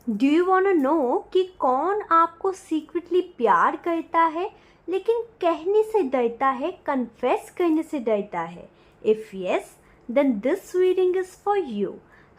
Do you want to know कि कौन आपको सीक्रेटली प्यार करता है लेकिन कहने से डरता है, कन्फेस करने से डरता है? If yes, then this reading is for you.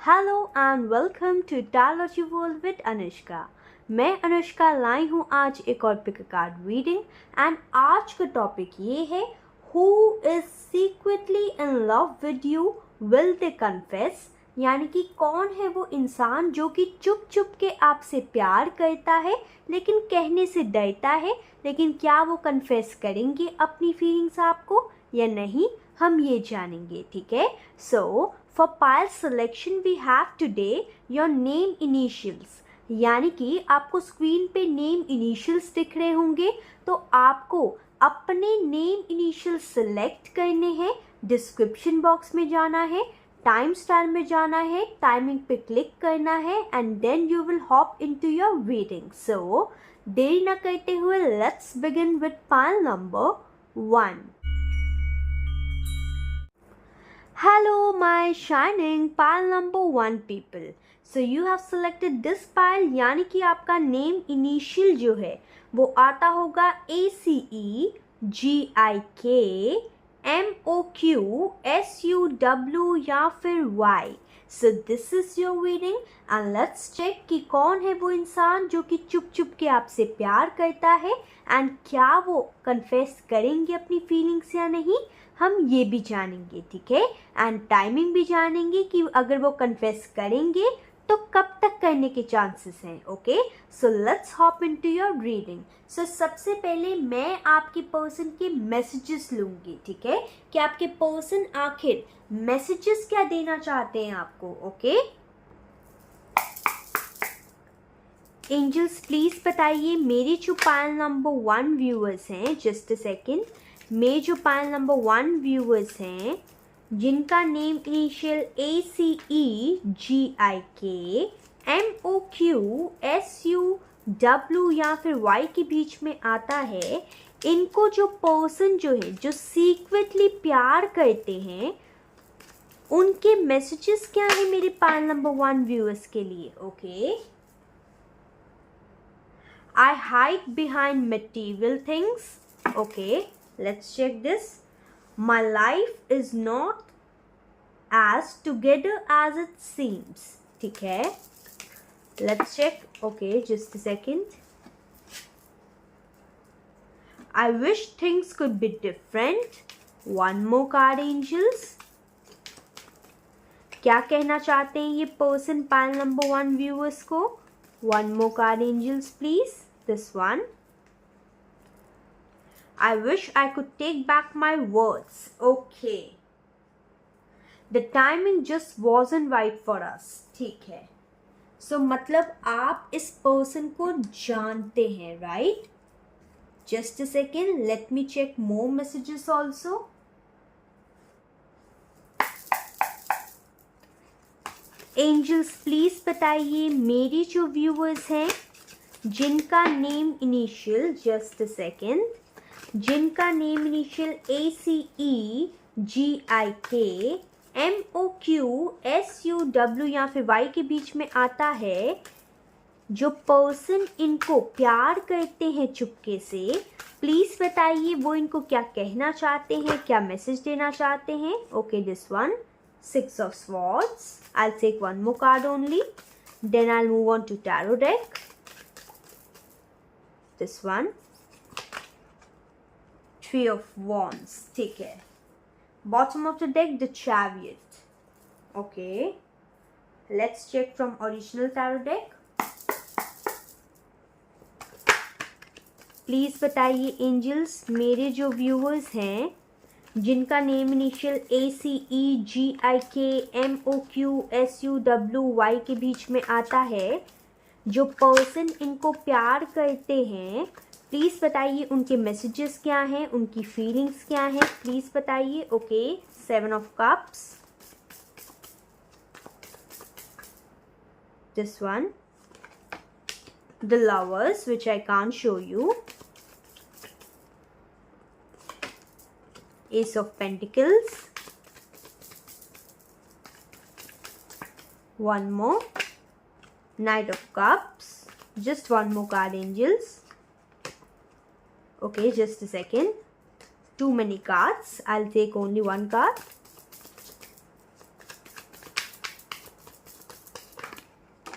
Hello and welcome to tarology world with Anushka. मैं अनुष्का लाई हूँ आज एक और पिक कार्ड रीडिंग एंड आज का टॉपिक ये है, who is secretly in love with you, will they confess? यानी कि कौन है वो इंसान जो कि चुप चुप के आपसे प्यार करता है लेकिन कहने से डरता है, लेकिन क्या वो कन्फेस करेंगे अपनी फीलिंग्स आपको या नहीं, हम ये जानेंगे। ठीक है, so for pile selection we have today your name initials. यानी कि आपको स्क्रीन पे नेम इनिशियल्स दिख रहे होंगे, तो आपको अपने नेम इनिशियल सिलेक्ट करने हैं, डिस्क्रिप्शन बॉक्स में जाना है, टाइम स्टार में जाना है, टाइमिंग पे क्लिक करना है and then you will hop into your reading. So देरी न करते हुए let's begin with pile number 1। Hello my shining pile number 1 people. So you have selected this pile, यानी कि आपका नेम इनिशियल जो है वो आता होगा ACE, GIK, MOQ, SUW या फिर Y. So this is your reading and let's check कि कौन है वो इंसान जो कि चुप चुप के आपसे प्यार करता है एंड क्या वो कन्फेस करेंगे अपनी फीलिंग्स या नहीं, हम ये भी जानेंगे। ठीक है, एंड टाइमिंग भी जानेंगे कि अगर वो कन्फेस करेंगे तो कब तक करने के चांसेस हैं। Okay, so let's hop into your reading. So सबसे पहले मैं आपके पर्सन के मैसेजेस लूँगी। ठीक है, कि आपके पर्सन आखिर मैसेजेस क्या देना चाहते हैं आपको। ओके, एंजल्स प्लीज बताइए मेरे जो पायल नंबर 1 व्यूअर्स हैं, जस्ट अ सेकेंड, मेरे जो पायल नंबर 1 व्यूअर्स हैं जिनका name initial ACE, GIK, MOQ, SUW या फिर Y के बीच में आता है, इनको जो पर्सन जो है जो सीक्रेटली प्यार करते हैं उनके मैसेजेस क्या है मेरे पायल नंबर 1 व्यूअर्स के लिए। Okay, I hide behind material things. Okay, let's check this. My life is not as together as it seems. ठीक है, let's check. Okay, just a second. I wish things could be different. One more card, angels. क्या कहना चाहते हैं ये person pile number 1 viewers को? One more card, angels, please. This one. I wish I could take back my words. Okay. The timing just wasn't right for us. ठीक है, so मतलब आप इस पर्सन को जानते हैं, right? Just a second, let me check more messages also. Angels please बताइए मेरी जो व्यूअर्स हैं जिनका name initial, just a second, जिनका name initial ACE, GIK, MOQ, SUW या फिर Y के बीच में आता है, जो पर्सन इनको प्यार करते हैं चुपके से, प्लीज बताइए वो इनको क्या कहना चाहते हैं, क्या मैसेज देना चाहते हैं। Okay, this one, 6 of Swords. I'll take one more card only, then I'll move on to tarot deck. This one, 3 of Wands. ठीक है, bottom of the deck, the Chariot. Okay, let's check from original tarot deck. Please बताइए angels मेरे जो viewers हैं जिनका name initial ACE, GIK, MOQ, SUW, Y के बीच में आता है, जो पर्सन इनको प्यार करते हैं, प्लीज़ बताइए उनके मैसेजेस क्या हैं, उनकी फीलिंग्स क्या हैं, प्लीज़ बताइए। Okay, 7 of Cups. This one, the Lovers, which I can't show you. Ace of Pentacles. One more. Knight of Cups. Just one more card, angels. Okay, just a second. Too many cards. I'll take only one card.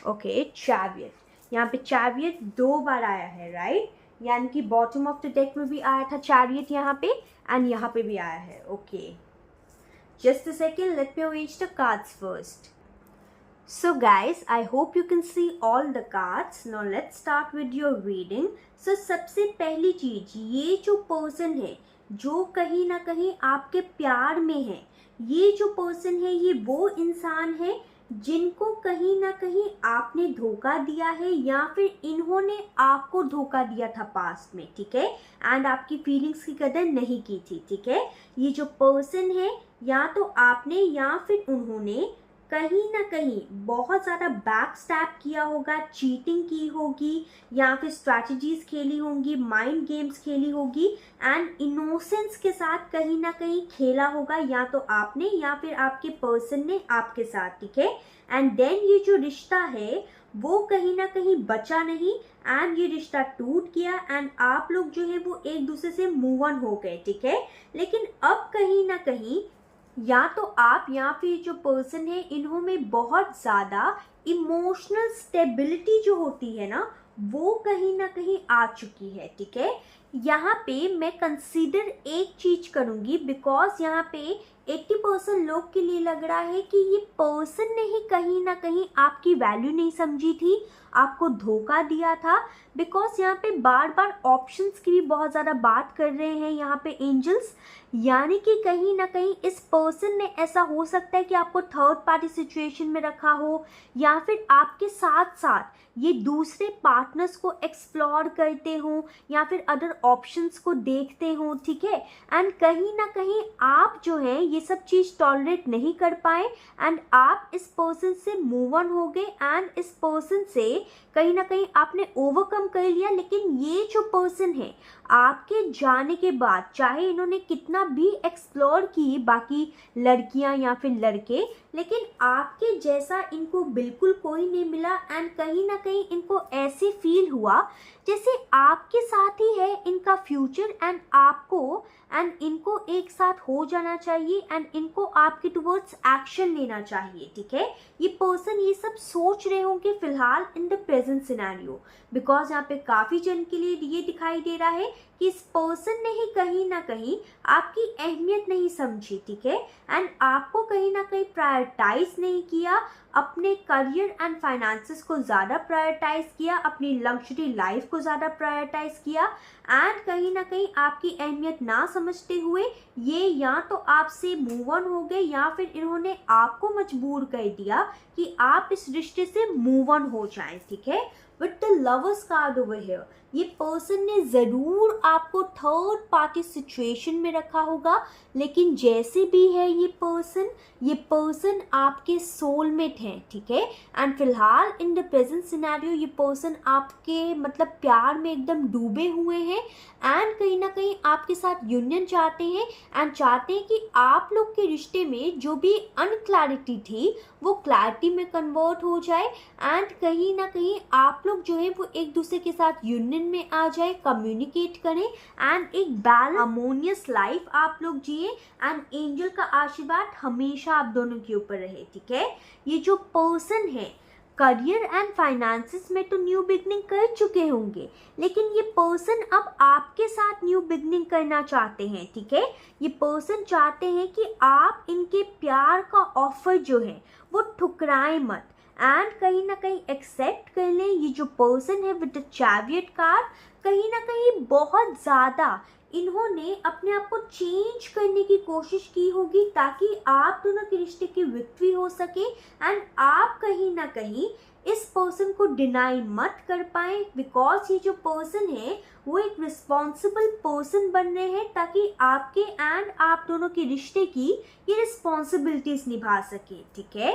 Okay, Chariot. यहाँ पे Chariot 2 बार आया है, right? यानी कि bottom of the deck में भी आया था Chariot यहाँ पे, एंड यहाँ पे भी आया है. Okay, just a second, let me arrange the cards first. So guys, I hope you can see all the cards. Now let's start with your reading. So सबसे पहली चीज, ये जो पर्सन है जो कहीं ना कहीं आपके प्यार में है, ये जो पर्सन है ये वो इंसान है जिनको कहीं ना कहीं आपने धोखा दिया है या फिर इन्होंने आपको धोखा दिया था पास्ट में, ठीक है? एंड आपकी फीलिंग्स की कदर नहीं की थी, ठीक है? ये जो पर्सन है या तो आपने या फिर उन्होंने कहीं ना कहीं बहुत ज़्यादा बैक स्टैप किया होगा, चीटिंग की होगी या फिर स्ट्रैटेजीज खेली होंगी, माइंड गेम्स खेली होगी एंड इनोसेंस के साथ कहीं ना कहीं खेला होगा, या तो आपने या फिर आपके पर्सन ने आपके साथ, ठीक है? एंड देन ये जो रिश्ता है वो कहीं ना कहीं बचा नहीं एंड ये रिश्ता टूट गया एंड आप लोग जो है वो एक दूसरे से मूव ऑन हो गए, ठीक है? लेकिन अब कहीं ना कहीं या तो आप या फिर जो पर्सन है इन्हों में बहुत ज़्यादा इमोशनल स्टेबिलिटी जो होती है ना वो कहीं ना कहीं आ चुकी है, ठीक है? यहाँ पे मैं कंसीडर एक चीज करूँगी बिकॉज यहाँ पे 80% लोग के लिए लग रहा है कि ये पर्सन ने ही कहीं ना कहीं आपकी वैल्यू नहीं समझी थी, आपको धोखा दिया था. बिकॉज यहाँ पे बार बार ऑप्शंस की भी बहुत ज़्यादा बात कर रहे हैं यहाँ पे एंजल्स, यानी कि कहीं ना कहीं इस पर्सन ने ऐसा हो सकता है कि आपको थर्ड पार्टी सिचुएशन में रखा हो या फिर आपके साथ साथ ये दूसरे पार्टनर्स को एक्सप्लोर करते हो या फिर अदर ऑप्शंस को देखते हो, ठीक है? एंड कहीं ना कहीं आप जो है ये सब चीज़ टॉलरेट नहीं कर पाए एंड आप इस पर्सन से मूव ऑन हो गए एंड इस पर्सन से कहीं ना कहीं आपने ओवरकम कर लिया. लेकिन ये जो पर्सन है आपके जाने के बाद चाहे इन्होंने कितना भी एक्सप्लोर की बाकी लड़कियां या फिर लड़के, लेकिन आपके जैसा इनको बिल्कुल कोई नहीं मिला एंड कहीं ना कहीं इनको ऐसे फील हुआ जैसे आपके साथ ही है इनका फ्यूचर एंड आपको एंड इनको एक साथ हो जाना चाहिए एंड इनको आपके टुवर्ड्स एक्शन लेना चाहिए, ठीक है? ये पर्सन ये सब सोच रहे होंगे फिलहाल in the present scenario, because यहाँ पे काफ़ी जन के लिए ये दिखाई दे रहा है कि इस पर्सन ने ही कहीं ना कहीं आपकी अहमियत नहीं समझी, ठीक है? एंड आपको कहीं ना कहीं प्रायोरिटाइज नहीं किया, अपने करियर एंड फाइनेंसेस को ज़्यादा प्रायोरिटाइज किया, अपनी लग्जरी लाइफ को ज़्यादा प्रायोरिटाइज किया एंड कहीं ना कहीं आपकी अहमियत ना समझते हुए ये या तो आपसे मूव ऑन हो गए या फिर इन्होंने आपको मजबूर कर दिया कि आप इस रिश्ते से मूव ऑन हो जाएं, ठीक है? With the lovers card over here, ये पर्सन ने ज़रूर आपको थर्ड पार्टी सिचुएशन में रखा होगा, लेकिन जैसे भी है ये पर्सन आपके सोलमेट हैं, ठीक है? एंड फिलहाल इन द प्रेजेंट सिनेरियो ये पर्सन आपके मतलब प्यार में एकदम डूबे हुए हैं एंड कहीं ना कहीं आपके साथ यूनियन चाहते हैं एंड चाहते हैं कि आप लोग के रिश्ते में जो भी अनक्लैरिटी थी वो क्लैरिटी में कन्वर्ट हो जाए एंड कहीं ना कहीं आप लोग जो है वो एक दूसरे के साथ यूनियन में आ जाए, कम्युनिकेट करें एंड एक बैलेंस हार्मोनियस लाइफ आप लोग जिए एंड एंजल का आशीर्वाद हमेशा आप दोनों के ऊपर रहे, ठीक है? ये जो पर्सन है करियर एंड फाइनेंसेस में तो न्यू बिगनिंग कर चुके होंगे, लेकिन ये पर्सन अब आपके साथ न्यू बिगनिंग करना चाहते हैं, ठीक है? ये पर्सन चाहते हैं कि आप इनके प्यार का ऑफर जो है वो ठुकराएं मत एंड कहीं ना कहीं एक्सेप्ट कर लें. ये जो पर्सन है विद द चैरियट कार्ड कहीं ना कहीं बहुत ज़्यादा इन्होंने अपने आप को चेंज करने की कोशिश की होगी ताकि आप दोनों के रिश्ते की विक्ट्री हो सके एंड आप कहीं ना कहीं इस पर्सन को डिनाई मत कर पाए, बिकॉज ये जो पर्सन है वो एक रिस्पॉन्सिबल पर्सन बन रहे हैं ताकि आपके एंड आप दोनों के रिश्ते की ये रिस्पॉन्सिबिलिटीज निभा सके, ठीक है?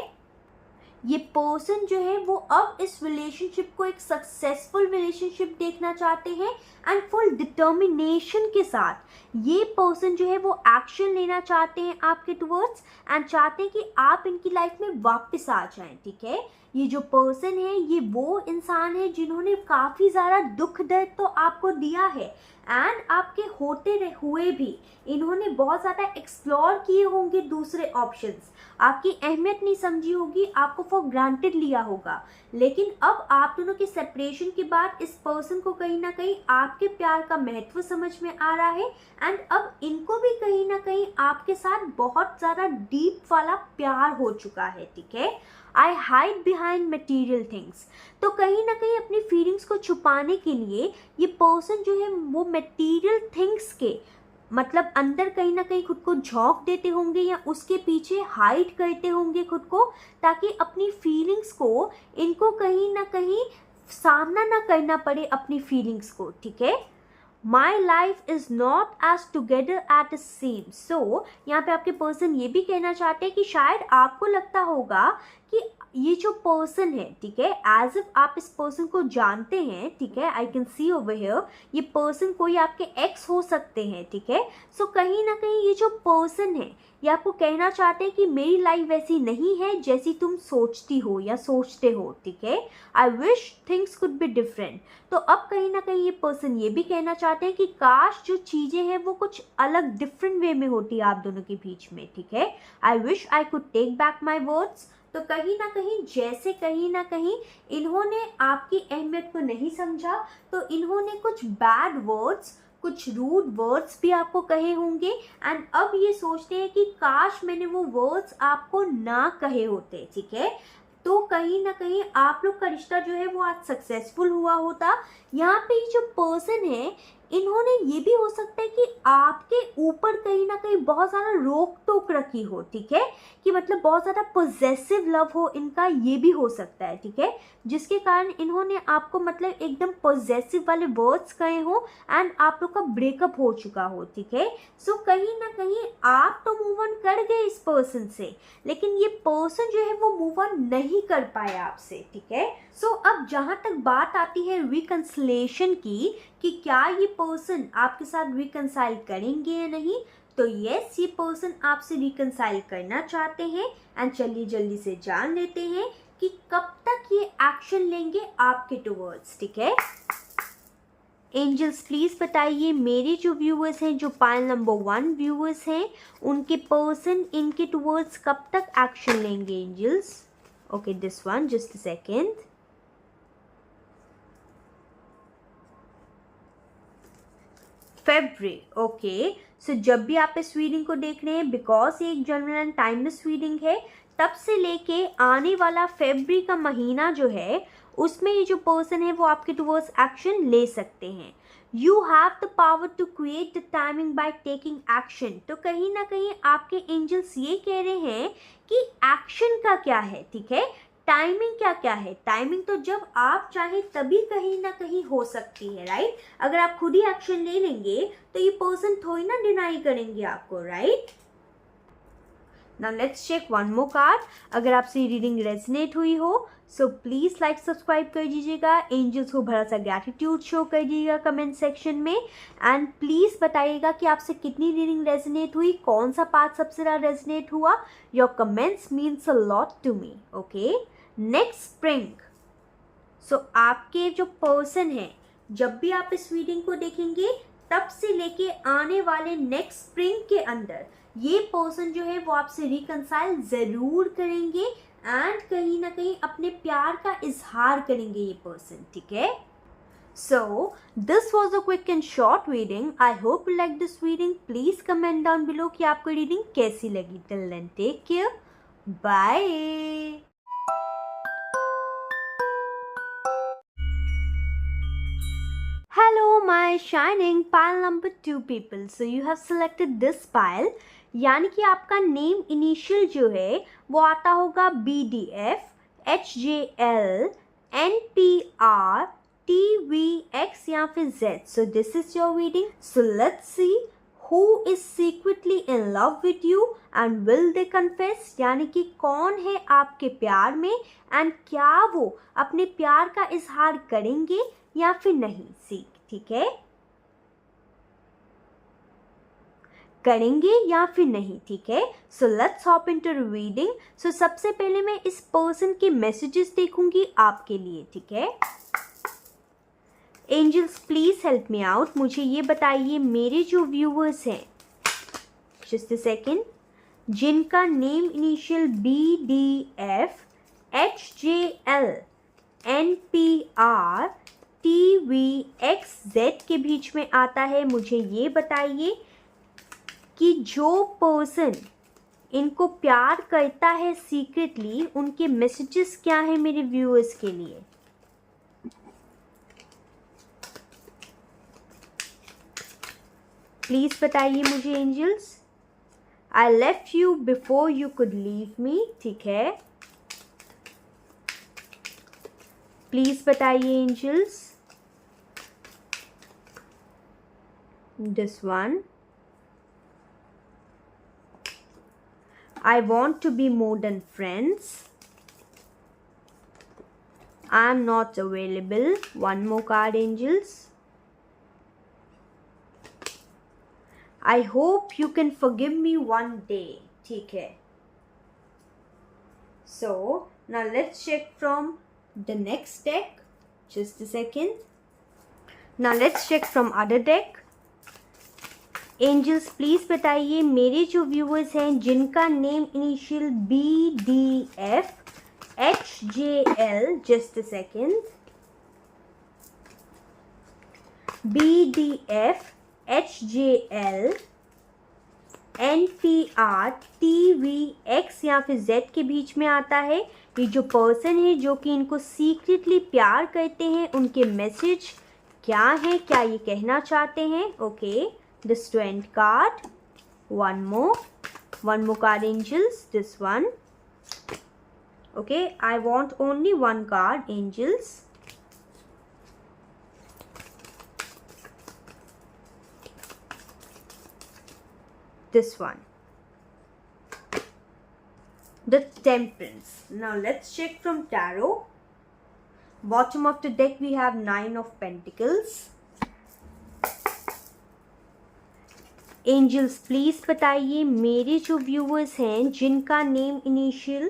ये पर्सन जो है वो अब इस रिलेशनशिप को एक सक्सेसफुल रिलेशनशिप देखना चाहते हैं एंड फुल डिटर्मिनेशन के साथ ये पर्सन जो है वो एक्शन लेना चाहते हैं आपके टुवर्ड्स एंड चाहते हैं कि आप इनकी लाइफ में वापस आ जाएं, ठीक है? ये जो पर्सन है ये वो इंसान है जिन्होंने काफ़ी ज़्यादा दुख दर्द तो आपको दिया है, एंड आपके होते हुए भी इन्होंने बहुत ज़्यादा एक्सप्लोर किए होंगे दूसरे ऑप्शंस, आपकी अहमियत नहीं समझी होगी, आपको फॉर ग्रांटेड लिया होगा। लेकिन अब आप दोनों के सेपरेशन के बाद इस पर्सन को कहीं ना कहीं आपके प्यार का महत्व समझ में आ रहा है, एंड अब इनको भी कहीं ना कहीं आपके साथ बहुत ज़्यादा डीप वाला प्यार हो चुका है, ठीक है। आई हाइड बिहाइंड मटीरियल थिंग्स, तो कहीं ना कहीं अपनी फीलिंग्स को छुपाने के लिए ये पर्सन जो है वो मटीरियल थिंग्स के मतलब अंदर कहीं ना कहीं खुद को झोंक देते होंगे या उसके पीछे हाइड करते होंगे खुद को, ताकि अपनी फीलिंग्स को इनको कहीं ना कहीं सामना ना करना पड़े अपनी फीलिंग्स को, ठीक है। My life is not as together at the same. So यहाँ पे आपके पर्सन ये भी कहना चाहते हैं कि शायद आपको लगता होगा कि ये जो पर्सन है, ठीक है, एज इफ आप इस पर्सन को जानते हैं, ठीक है, I can see over here, ये पर्सन कोई आपके एक्स हो सकते हैं, ठीक है। सो कहीं ना कहीं ये जो पर्सन है ये आपको कहना चाहते हैं कि मेरी लाइफ वैसी नहीं है जैसी तुम सोचती हो या सोचते हो, ठीक है। I wish things could be different. तो अब कहीं ना कहीं ये पर्सन ये भी कहना चाहते हैं कि काश जो चीज़ें हैं वो कुछ अलग डिफरेंट वे में होती आप दोनों के बीच में, ठीक है। I wish I could take back my words. तो कहीं ना कहीं जैसे कहीं ना कहीं इन्होंने आपकी अहमियत को नहीं समझा, तो इन्होंने कुछ बैड वर्ड्स, कुछ रूड वर्ड्स भी आपको कहे होंगे, एंड अब ये सोचते हैं कि काश मैंने वो वर्ड्स आपको ना कहे होते, ठीक है। तो कहीं ना कहीं आप लोग का रिश्ता जो है वो आज सक्सेसफुल हुआ होता। यहाँ पे जो पर्सन है इन्होंने ये भी हो सकता है कि आपके ऊपर कहीं ना कहीं बहुत ज़्यादा रोक टोक रखी हो, ठीक है, कि मतलब बहुत ज़्यादा पॉजेसिव लव हो इनका, ये भी हो सकता है, ठीक है, जिसके कारण इन्होंने आपको मतलब एकदम पॉजेसिव वाले वर्ड्स कहे हो एंड आप लोग का ब्रेकअप हो चुका हो, ठीक है। सो कहीं ना कहीं आप तो मूव ऑन कर गए इस पर्सन से, लेकिन ये पर्सन जो है वो मूव ऑन नहीं कर पाया आपसे, ठीक है। सो अब जहाँ तक बात आती है रिकंसिलेशन की कि क्या ये पर्सन आपके साथ रिकंसाइल करेंगे या नहीं, तो यस, ये पर्सन आपसे रिकंसाइल करना चाहते हैं, एंड चलिए जल्दी से जान लेते हैं कि कब तक ये एक्शन लेंगे आपके टुवर्ड्स, ठीक है। एंजल्स प्लीज़ बताइए मेरे जो व्यूअर्स हैं, जो पाइल नंबर 1 व्यूअर्स हैं, उनके पर्सन इनके टुवर्ड्स कब तक एक्शन लेंगे angels. Okay, this one, just a second. February, okay. So जब भी आप इस रीडिंग को देख रहे हैं, बिकॉज ये एक जनरल एंड टाइमलेस रीडिंग है, तब से लेके आने वाला फेब्रुअरी का महीना जो है उसमें ये जो पर्सन है वो आपके टुवर्ड्स एक्शन ले सकते हैं। You have the power to create the timing by taking action. तो कहीं ना कहीं आपके एंजल्स ये कह रहे हैं कि एक्शन का क्या है, ठीक है, टाइमिंग क्या क्या है। टाइमिंग तो जब आप चाहे तभी कहीं ना कहीं हो सकती है, राइट। अगर आप खुद ही एक्शन ले लेंगे तो ये पर्सन थोड़ी ना डिनाई करेंगे आपको, right. Now let's check one more card. अगर आपसे ये रीडिंग रेजोनेट हुई हो सो प्लीज़ लाइक सब्सक्राइब कर दीजिएगा, एंजल्स को बड़ा सा ग्रैटिट्यूड शो कर दीजिएगा कमेंट सेक्शन में, एंड प्लीज़ बताइएगा कि आपसे कितनी रीडिंग रेजोनेट हुई, कौन सा पार्ट सबसे ज़्यादा रेजोनेट हुआ। Your comments means a lot to me, okay. Next spring, so आपके जो पर्सन है जब भी आप इस रीडिंग को देखेंगे तब से लेके आने वाले नेक्स्ट स्प्रिंग के अंदर ये पर्सन जो है वो आपसे रिकंसाइल ज़रूर करेंगे, एंड कहीं ना कहीं अपने प्यार का इजहार करेंगे ये पर्सन, ठीक है। So this was a quick and short reading. I hope you like this reading. Please comment down below कि आपको reading कैसी लगी. Till then, take care. Bye. Hello my shining pile number 2 people. So you have selected this pile. यानी कि आपका name initial जो है वो आता होगा BDF, HJL, NPR, TVX या फिर Z. So this is your reading. So let's see who is secretly in love with you and will they confess. यानी कि कौन है आपके प्यार में and क्या वो अपने प्यार का इजहार करेंगे या फिर नहीं, ठीक है। करेंगे या फिर नहीं, ठीक है। So let's hop into reading. So सबसे पहले मैं इस पर्सन के मैसेजेस देखूंगी आपके लिए, ठीक है। Angels please help me out, मुझे ये बताइए मेरे जो व्यूअर्स हैं, जस्ट अ सेकेंड, जिनका name initial BDF HJL NPR TVXZ के बीच में आता है, मुझे ये बताइए कि जो पर्सन इनको प्यार करता है सीक्रेटली, उनके मैसेजेस क्या है मेरे व्यूअर्स के लिए। प्लीज बताइए मुझे angels. I left you before you could leave me, ठीक है। प्लीज बताइए angels. This one, I want to be more than friends. I am not available. One more card, angels. I hope you can forgive me one day. ठीक है. So now let's check from the next deck. Just a second. Now let's check from other deck. Angels please बताइए मेरे जो viewers हैं जिनका name initial BDF HJL, just a second, BDF HJL NPR TVX या फिर Z के बीच में आता है। ये जो पर्सन है जो कि इनको सीक्रेटली प्यार करते हैं, उनके मैसेज क्या है, क्या ये कहना चाहते हैं। Okay, the Strength card, one more card, angels, this one. Okay, I want only one card, angels. This one, the Temperance. Now let's check from tarot. Bottom of the deck we have 9 of Pentacles. Angels please बताइए मेरे जो viewers हैं जिनका name initial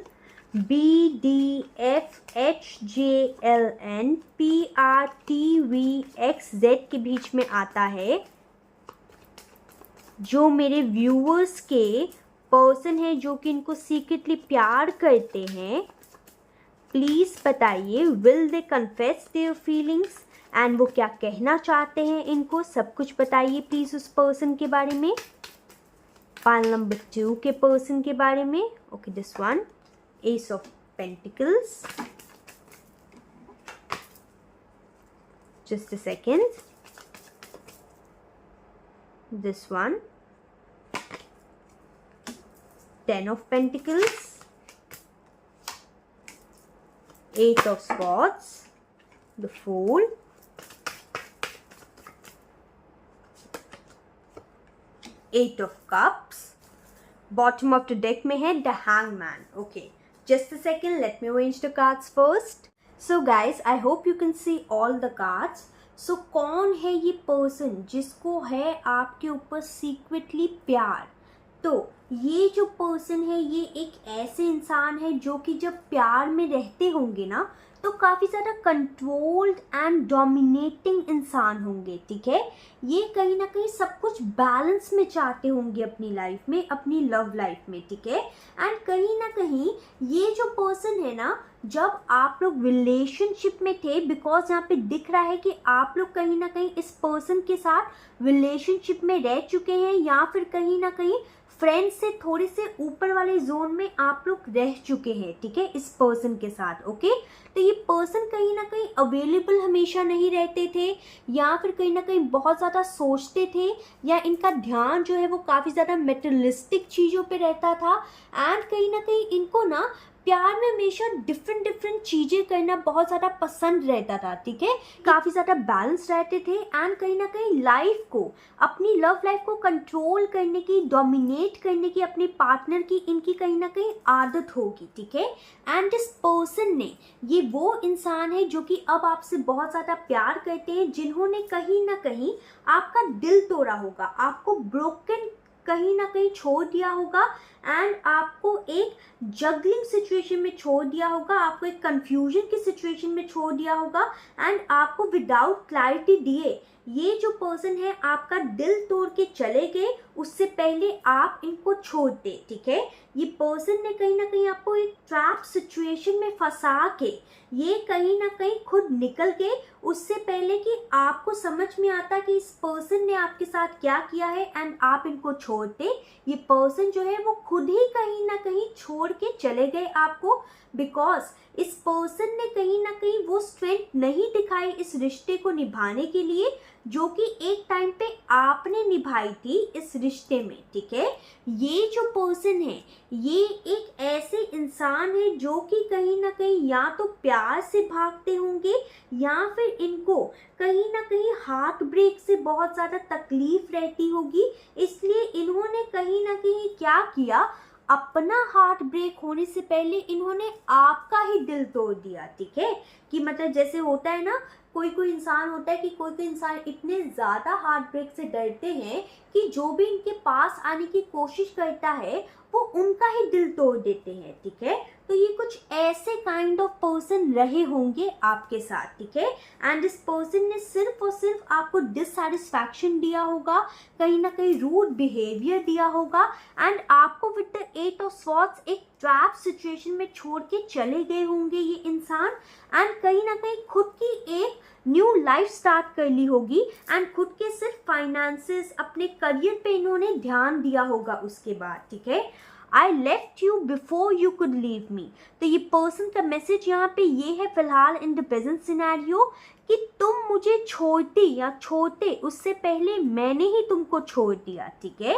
BDF HJL NPR TVXZ के बीच में आता है, जो मेरे व्यूअर्स के पर्सन है जो कि इनको सीक्रेटली प्यार करते हैं, प्लीज़ बताइए will they confess their feelings, and वो क्या कहना चाहते हैं इनको, सब कुछ बताइए प्लीज़ उस पर्सन के बारे में, पाइल नंबर 2 के पर्सन के बारे में। Okay, this one, S of pentacles, just a second, this one, 10 of Pentacles, 8 of Swords, the Fool, 8 of Cups, bottom of the deck में है the Hangman. Okay, just a second, let me arrange the cards first. So guys, I hope you can see all the cards. So कौन है ये person जिसको है आपके ऊपर secretly प्यार? तो ये जो पर्सन है ये एक ऐसे इंसान है जो कि जब प्यार में रहते होंगे ना तो काफ़ी ज़्यादा कंट्रोल्ड एंड डोमिनेटिंग इंसान होंगे, ठीक है। ये कहीं ना कहीं सब कुछ बैलेंस में चाहते होंगे अपनी लाइफ में, अपनी लव लाइफ में, ठीक है। एंड कहीं ना कहीं ये जो पर्सन है ना, जब आप लोग रिलेशनशिप में थे, बिकॉज यहाँ पे दिख रहा है कि आप लोग कहीं ना कहीं इस पर्सन के साथ रिलेशनशिप में रह चुके हैं या फिर कहीं ना कहीं फ्रेंड्स से थोड़े से ऊपर वाले जोन में आप लोग रह चुके हैं, ठीक है, इस पर्सन के साथ। ओके, तो ये पर्सन कहीं ना कहीं अवेलेबल हमेशा नहीं रहते थे या फिर कहीं ना कहीं बहुत ज़्यादा सोचते थे या इनका ध्यान जो है वो काफ़ी ज़्यादा मेटेरियलिस्टिक चीज़ों पे रहता था। एंड कहीं ना कहीं इनको ना प्यार में हमेशा डिफरेंट चीज़ें करना बहुत ज़्यादा पसंद रहता था, ठीक है। काफ़ी ज़्यादा बैलेंस रहते थे एंड कहीं ना कहीं लाइफ को, अपनी लव लाइफ को कंट्रोल करने की, डोमिनेट करने की अपने पार्टनर की इनकी कहीं ना कहीं आदत होगी, ठीक है। एंड इस पर्सन ने, ये वो इंसान है जो कि अब आपसे बहुत ज़्यादा प्यार करते हैं, जिन्होंने कहीं ना कहीं आपका दिल तोड़ा होगा, आपको ब्रोकन कहीं ना कहीं छोड़ दिया होगा एंड आपको एक जगलिंग सिचुएशन में छोड़ दिया होगा, आपको एक कंफ्यूजन की सिचुएशन में छोड़ दिया होगा एंड आपको विदाउट क्लैरिटी दिए ये जो पर्सन है आपका दिल तोड़ के चले गए, उससे पहले आप इनको छोड़ दे। ठीक है, ये पर्सन ने कहीं ना कहीं आपको एक ट्रैप सिचुएशन में फंसा के ये कहीं ना कहीं खुद निकल गए, उससे पहले कि आपको समझ में आता कि इस पर्सन ने आपके साथ क्या किया है एंड आप इनको छोड़ दे। ये पर्सन जो है वो खुद ही कहीं ना कहीं छोड़ के चले गए आपको, बिकॉज इस पर्सन ने कहीं ना कहीं वो स्ट्रेंथ नहीं दिखाई इस रिश्ते को निभाने के लिए जो कि एक टाइम पे आपने निभाई थी इस रिश्ते में। ठीक है, ये जो पर्सन है ये एक ऐसे इंसान है जो कि कहीं ना कहीं या तो प्यार से भागते होंगे या फिर इनको कहीं ना कहीं हार्ट ब्रेक से बहुत ज़्यादा तकलीफ रहती होगी, इसलिए इन्होंने कहीं ना कहीं क्या किया, अपना हार्ट ब्रेक होने से पहले इन्होंने आपका ही दिल तोड़ दिया। ठीक है, कि मतलब जैसे होता है ना, कोई कोई इंसान होता है कि कोई कोई इंसान इतने ज़्यादा हार्ट ब्रेक से डरते हैं कि जो भी इनके पास आने की कोशिश करता है वो उनका ही दिल तोड़ देते हैं। ठीक है, तो ये कुछ ऐसे काइंड ऑफ पर्सन रहे होंगे आपके साथ। ठीक है, एंड इस पर्सन ने सिर्फ और सिर्फ आपको डिससैटिस्फैक्शन दिया होगा, कहीं ना कहीं रूड बिहेवियर दिया होगा एंड आपको विद द 8 ऑफ स्वॉर्ड्स एक ट्रैप सिचुएशन में छोड़ के चले गए होंगे ये इंसान एंड कहीं ना कहीं खुद की एक न्यू लाइफ स्टार्ट कर ली होगी एंड खुद के सिर्फ फाइनेंसेस, अपने करियर पे इन्होंने ध्यान दिया होगा उसके बाद। ठीक है, आई left you before you could leave मी। तो ये पर्सन का मैसेज यहाँ पे ये है फिलहाल इन द प्रेजेंट सिनेरियो कि तुम मुझे छोड़ती या छोड़ते उससे पहले मैंने ही तुमको छोड़ दिया। ठीक है,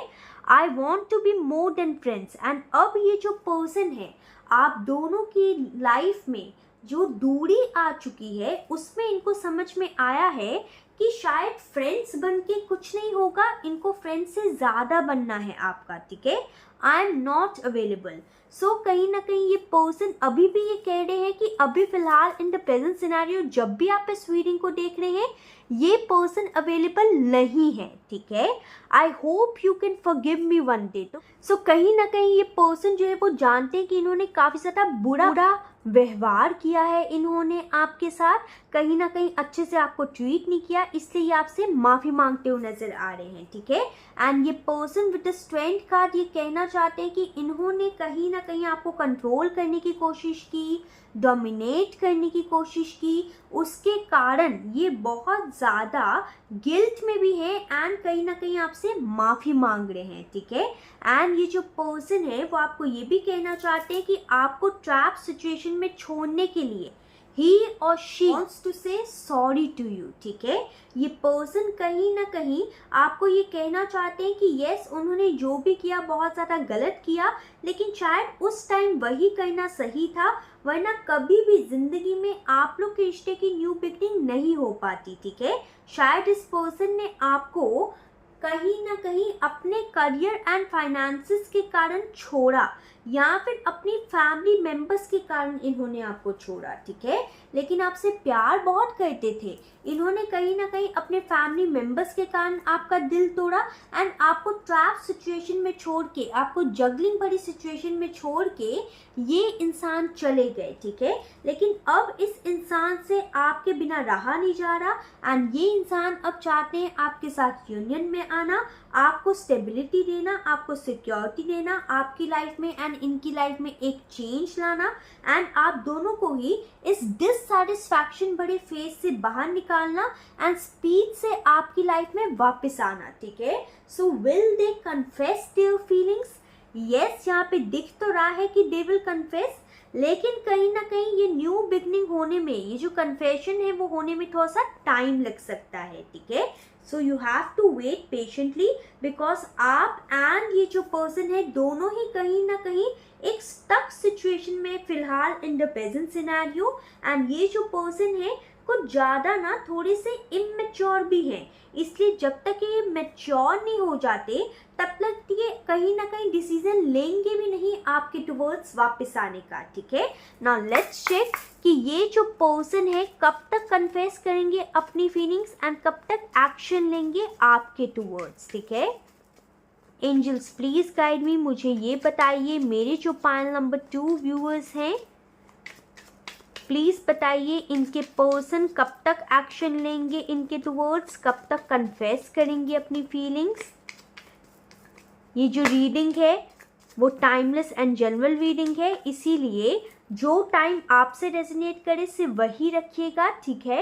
I want to be more than friends and अब ये जो पर्सन है आप दोनों की लाइफ में जो दूरी आ चुकी है उसमें इनको समझ में आया है कि शायद फ्रेंड्स बन के कुछ नहीं होगा, इनको फ्रेंड्स से ज़्यादा बनना है आपका। ठीक है, आई एम नॉट अवेलेबल। सो कहीं ना कहीं ये पर्सन अभी भी ये कह रहे हैं कि अभी फिलहाल इन द प्रेजेंट सिनेरियो जब भी आप इस रीडिंग को देख रहे हैं ये पर्सन अवेलेबल नहीं है। ठीक है, I hope you can forgive me one day. तो सो कहीं ना कहीं ये पर्सन जो है वो जानते हैं कि इन्होंने काफ़ी ज़्यादा बुरा व्यवहार किया है इन्होंने आपके साथ, कहीं ना कहीं अच्छे से आपको ट्रीट नहीं किया, इसलिए ये आपसे माफ़ी मांगते हुए नजर आ रहे हैं। ठीक है, एंड ये person with the strength card ये कहना चाहते हैं कि इन्होंने कहीं ना कहीं आपको कंट्रोल करने की कोशिश की, डोमिनेट करने की कोशिश की, उसके कारण ये बहुत ज़्यादा गिल्ट में भी है एंड कहीं ना कहीं आपसे माफ़ी मांग रहे हैं। ठीक है, एंड ये जो पर्सन है वो आपको ये भी कहना चाहते हैं कि आपको ट्रैप सिचुएशन में छोड़ने के लिए he or she wants to say sorry to you। ठीक है, ये पर्सन कहीं ना कहीं आपको ये कहना चाहते हैं कि यस उन्होंने जो भी किया बहुत ज़्यादा गलत किया, लेकिन शायद उस टाइम वही करना सही था, वरना कभी भी ज़िंदगी में आप लोग के रिश्ते की न्यू बिगनिंग नहीं हो पाती। ठीक है, शायद इस पर्सन ने आपको कहीं ना कहीं अपने करियर एंड फाइनेंसेस के कारण छोड़ा या फिर अपनी फैमिली मेंबर्स के कारण इन्होंने आपको छोड़ा। ठीक है, लेकिन आपसे प्यार बहुत करते थे, इन्होंने कहीं ना कहीं अपने फैमिली मेंबर्स के कारण आपका दिल तोड़ा एंड आपको ट्रैप सिचुएशन में छोड़ के, आपको जगलिंग भरी सिचुएशन में छोड़ के ये इंसान चले गए। ठीक है, लेकिन अब इस इंसान से आपके बिना रहा नहीं जा रहा एंड ये इंसान अब चाहते हैं आपके साथ यूनियन में आना, आपको स्टेबिलिटी देना, आपको सिक्योरिटी देना आपकी लाइफ में एंड इनकी लाइफ में एक चेंज लाना एंड आप दोनों को ही इस डिससैटिस्फैक्शन भरे फेज से बाहर निकालना एंड स्पीड से आपकी लाइफ में वापस आना। ठीक है, so will they confess their feelings? Yes, यहाँ पे दिख तो रहा है कि दे विल कन्फेस, लेकिन कहीं ना कहीं ये न्यू बिगनिंग होने में, ये जो कन्फेशन है वो होने में थोड़ा सा टाइम लग सकता है। ठीक है, so you have to wait patiently because आप एंड ये जो पर्सन है दोनों ही कहीं ना कहीं एक स्टक सिचुएशन में फिलहाल in the present scenario and ये जो पर्सन है कुछ ज़्यादा ना थोड़े से इमेच्योर भी हैं, इसलिए जब तक ये मैच्योर नहीं हो जाते तब तक ये कहीं ना कहीं डिसीजन लेंगे भी नहीं आपके टुवर्ड्स वापस आने का। ठीक है, नाउ लेट्स चेक कि ये जो पर्सन है कब तक कन्फेस करेंगे अपनी फीलिंग्स एंड कब तक एक्शन लेंगे आपके टुवर्ड्स। ठीक है, एंजल्स प्लीज़ गाइड मी, मुझे ये बताइए मेरे जो पाइल नंबर 2 व्यूअर्स हैं, प्लीज़ बताइए इनके पर्सन कब तक एक्शन लेंगे इनके टुवर्ड्स, कब तक कन्फेस करेंगे अपनी फीलिंग्स। ये जो रीडिंग है वो टाइमलेस एंड जनरल रीडिंग है, इसीलिए जो टाइम आपसे रेजोनेट करे सिर्फ वही रखिएगा, ठीक है।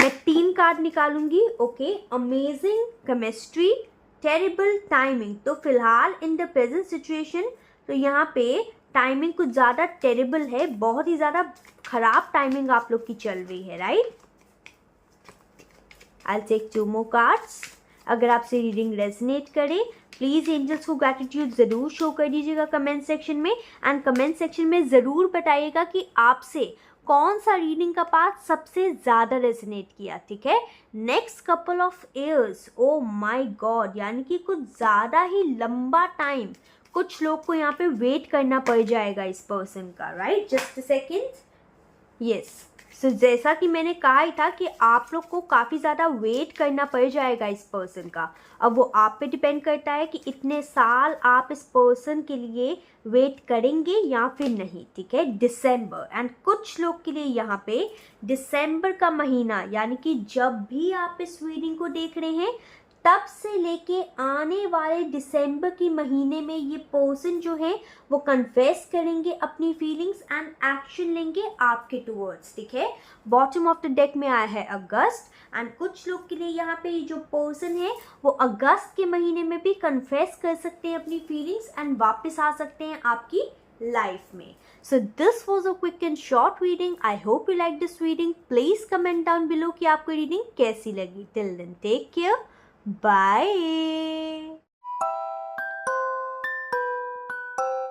मैं 3 कार्ड निकालूंगी, okay. Amazing, chemistry, terrible, timing. तो फिलहाल इन द प्रेजेंट सिचुएशन तो यहाँ पे टाइमिंग कुछ ज़्यादा टेरिबल है, बहुत ही ज़्यादा खराब टाइमिंग आप लोग की चल रही है, right. I will take 2 more cards. अगर आपसे रीडिंग रेजोनेट करे प्लीज़ एंजल्स को ग्रैटिट्यूड ज़रूर शो कर दीजिएगा कमेंट सेक्शन में, एंड कमेंट सेक्शन में ज़रूर बताइएगा कि आपसे कौन सा रीडिंग का पार्ट सबसे ज़्यादा रेजोनेट किया, ठीक है। Next couple of years, oh my God, यानी कि कुछ ज़्यादा ही लंबा टाइम कुछ लोग को यहाँ पे वेट करना पड़ जाएगा इस पर्सन का, right. Just a second, yes. So जैसा कि मैंने कहा ही था कि आप लोग को काफ़ी ज़्यादा वेट करना पड़ जाएगा इस पर्सन का। अब वो आप पे डिपेंड करता है कि इतने साल आप इस पर्सन के लिए वेट करेंगे या फिर नहीं, ठीक है। दिसंबर, एंड कुछ लोग के लिए यहाँ पे दिसंबर का महीना, यानी कि जब भी आप इस रीडिंग को देख रहे हैं तब से लेके आने वाले दिसंबर के महीने में ये पर्सन जो है वो कन्फेस करेंगे अपनी फीलिंग्स एंड एक्शन लेंगे आपके टुवर्ड्स, ठीक है। बॉटम ऑफ द डेक में आया है अगस्त, एंड कुछ लोग के लिए यहाँ पे जो पर्सन है वो अगस्त के महीने में भी कन्फेस कर सकते हैं अपनी फीलिंग्स एंड वापस आ सकते हैं आपकी लाइफ में। So this was a quick and short reading. I hope you like this reading. Please comment down below कि आपको reading कैसी लगी. Till then, take care. Bye.